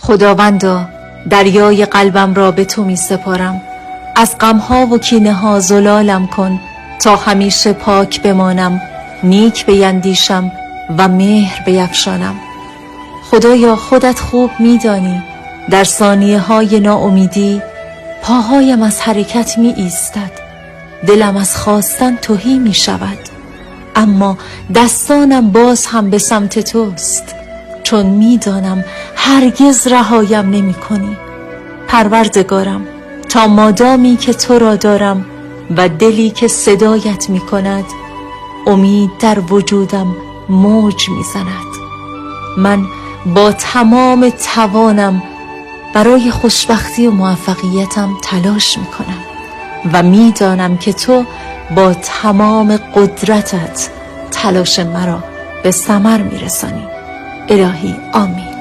خداوندا، دریای قلبم را به تو می سپارم. از غمها و کینه ها زلالم کن تا همیشه پاک بمانم، نیک بیندیشم و مهر بیفشانم. خدایا خودت خوب می دانی در ثانیه های ناامیدی پاهایم از حرکت می ایستد، دلم از خواستن تهی می شود، اما دستانم باز هم به سمت توست، چون می دانم هرگز رهایم نمی کنی. پروردگارم، تا مادامی که تو را دارم و دلی که صدایت می کند، امید در وجودم موج می زند. من با تمام توانم برای خوشبختی و موفقیتم تلاش می کنم و می دانم که تو با تمام قدرتت تلاش مرا به ثمر می رسانی. الهی آمین.